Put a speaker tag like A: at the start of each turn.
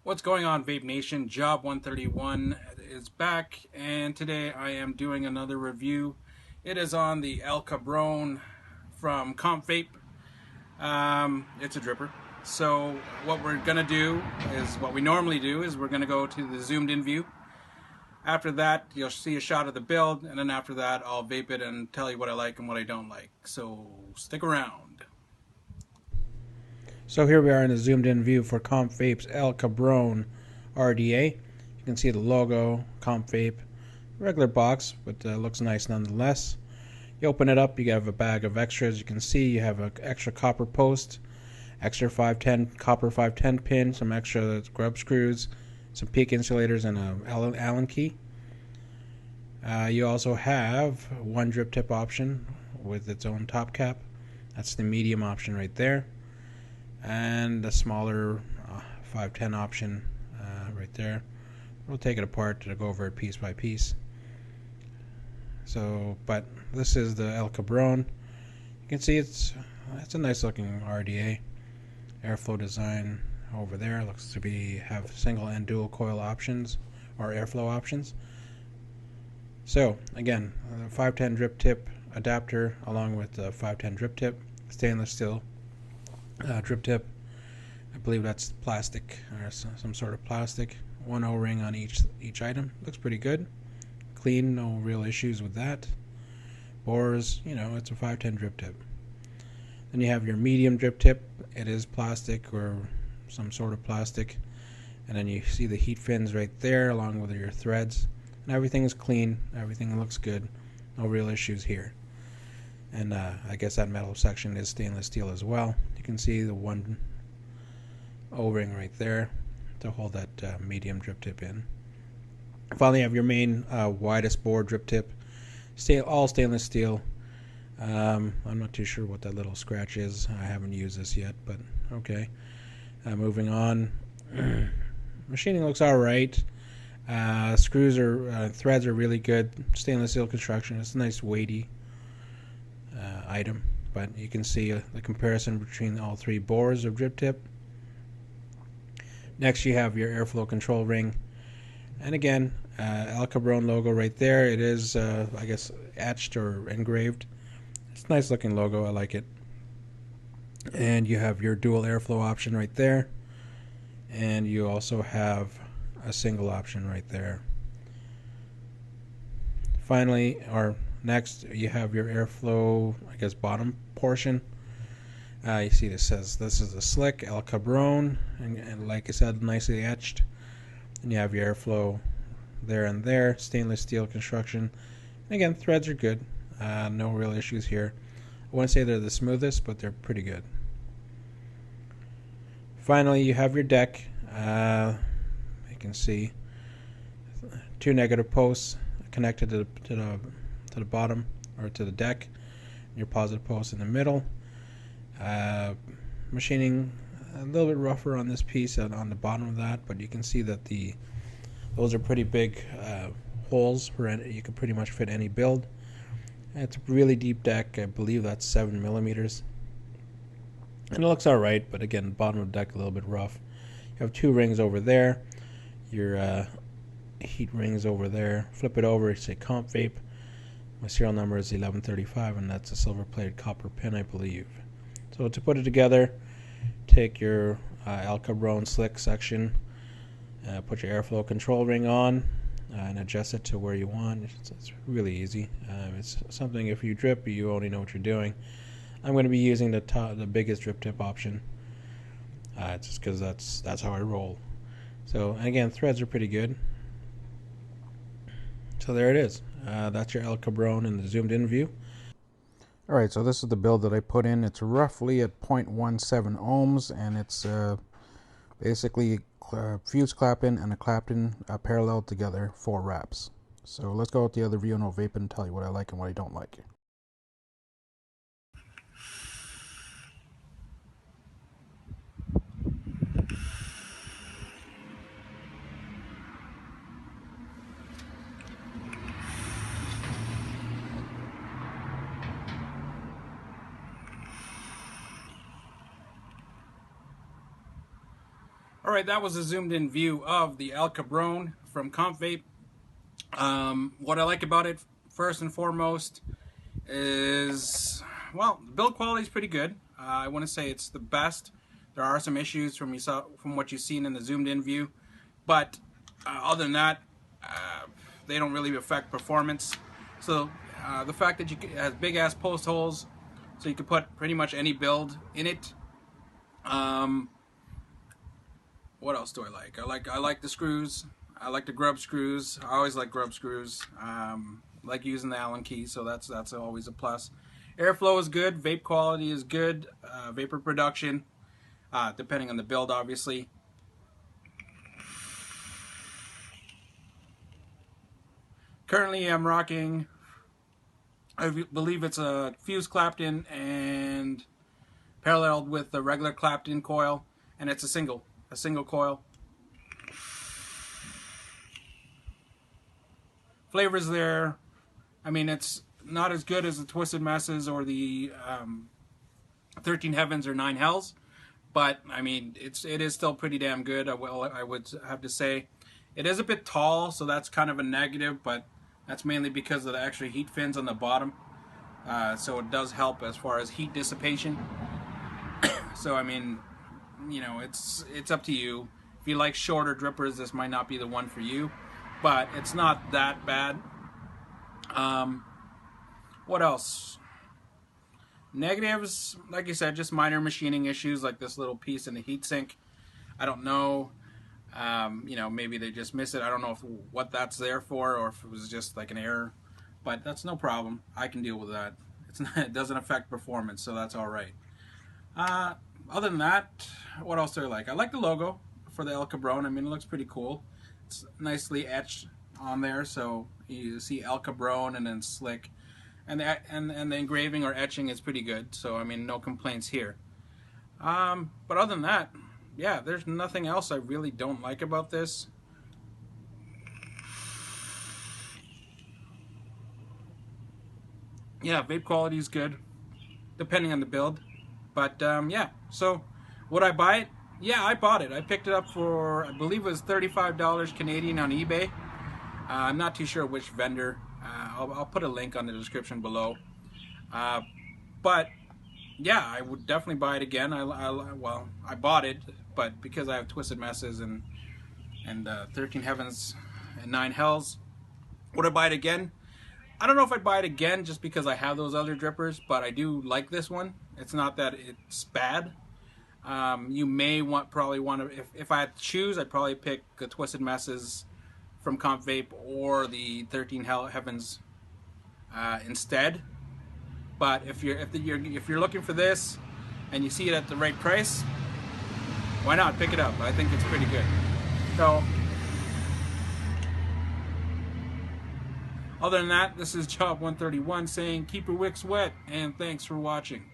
A: What's going on, Vape Nation? Job 131 is back, and today I am doing another review. It is on the El Cabron from Compvape. It's a dripper. So what we're gonna do is what we normally do is we're gonna go to the zoomed in view. After that, you'll see a shot of the build, and then after that, I'll vape it and tell you what I like and what I don't like. So stick around.
B: So here we are in the zoomed in view for Compvape's El Cabron RDA. You can see the logo, Compvape, regular box, but looks nice nonetheless. You open it up, you have a bag of extras. You can see you have an extra copper post, extra 510 copper 510 pin, some extra grub screws, some peak insulators, and an Allen key. You also have one drip tip option with its own top cap. That's the medium option right there. And the smaller 510 option right there. We'll take it apart to go over it piece by piece. So, but this is the El Cabron. You can see it's a nice looking RDA. Airflow design over there looks to be have single and dual coil options or airflow options. So again, 510 drip tip adapter along with the 510 drip tip, stainless steel drip tip. I believe that's plastic or some sort of plastic. One O-ring on each item. Looks pretty good. Clean, no real issues with that. Bores, it's a 510 drip tip. Then you have your medium drip tip. It is plastic or some sort of plastic. And then you see the heat fins right there along with your threads. And everything is clean. Everything looks good. No real issues here. And I guess that metal section is stainless steel as well. You can see the one O-ring right there to hold that medium drip tip in. Finally, you have your main widest bore drip tip, all stainless steel. I'm not too sure what that little scratch is. I haven't used this yet, but okay. Moving on, machining looks all right. Screws threads are really good. Stainless steel construction. It's a nice weighty item, but you can see the comparison between all three bores of drip tip. Next, you have your airflow control ring, and again, El Cabron logo right there. It is, I guess, etched or engraved. It's a nice looking logo. I like it. And you have your dual airflow option right there, and you also have a single option right there. Finally, or next, you have your airflow, I guess, bottom portion. You see this says this is a slick El Cabron, and like I said, nicely etched. And you have your airflow there and there, stainless steel construction. And again, threads are good. No real issues here. I wouldn't say they're the smoothest, but they're pretty good. Finally, you have your deck. You can see two negative posts connected to the bottom or to the deck. Your positive post in the middle. Machining a little bit rougher on this piece and on the bottom of that, but you can see that those are pretty big holes where you can pretty much fit any build. It's a really deep deck. I believe that's 7 millimeters, and it looks all right. But again, bottom of the deck a little bit rough. You have two rings over there. Your heat rings over there. Flip it over. Say Compvape. My serial number is 1135, and that's a silver-plated copper pin, I believe. So to put it together, take your El Cabron slick section, put your airflow control ring on, and adjust it to where you want. It's really easy. It's something if you drip, you only know what you're doing. I'm going to be using the biggest drip tip option, just because that's how I roll. So and again, threads are pretty good. So there it is. That's your El Cabron in the zoomed in view. Alright, so this is the build that I put in. It's roughly at 0.17 ohms, and it's basically fuse clap-in and a clap-in parallel together, 4 wraps. So let's go with the other view and I'll vape and tell you what I like and what I don't like.
A: All right, that was a zoomed in view of the El Cabron from Compvape. What I like about it, first and foremost, is, well, the build quality is pretty good. I want to say it's the best. There are some issues from what you've seen in the zoomed in view, but other than that, they don't really affect performance. So the fact that it has big ass post holes, so you can put pretty much any build in it. What else do I like? I like the screws. I like the grub screws. I always like grub screws. Like using the Allen key, so that's always a plus. Airflow is good. Vape quality is good. Vapor production, depending on the build, obviously. Currently, I'm rocking, I believe it's a fused Clapton and paralleled with the regular Clapton coil, and it's a single coil. Flavors there. I mean, it's not as good as the Twisted Messes or the 13 Heavens or 9 Hells, but I mean, it is still pretty damn good. I would have to say, it is a bit tall, so that's kind of a negative, but that's mainly because of the extra heat fins on the bottom. So it does help as far as heat dissipation. So I mean, you know, it's up to you. If you like shorter drippers, this might not be the one for you, but it's not that bad. What else? Negatives, like I said, just minor machining issues, like this little piece in the heatsink. I don't know. You know, maybe they just miss it. I don't know what that's there for, or if it was just like an error. But that's no problem. I can deal with that. It doesn't affect performance, so that's all right. Other than that, what else do I like? I like the logo for the El Cabron. I mean, it looks pretty cool. It's nicely etched on there, so you see El Cabron and then slick, and the engraving or etching is pretty good. So I mean, no complaints here. But other than that, yeah, there's nothing else I really don't like about this. Yeah, vape quality is good, depending on the build. But yeah, so would I buy it? Yeah, I bought it. I picked it up for, I believe it was $35 Canadian on eBay. I'm not too sure which vendor. I'll put a link on the description below. But yeah, I would definitely buy it again. Well, I bought it, but because I have Twisted Messes and 13 Heavens and 9 Hells, would I buy it again? I don't know if I'd buy it again just because I have those other drippers, but I do like this one. It's not that it's bad. You may probably want to, if I had to choose, I'd probably pick the Twisted Messes from Compvape or the 13 Heavens instead. But if you're looking for this and you see it at the right price, why not pick it up? I think it's pretty good. So other than that, this is Job 131 saying keep your wicks wet, and thanks for watching.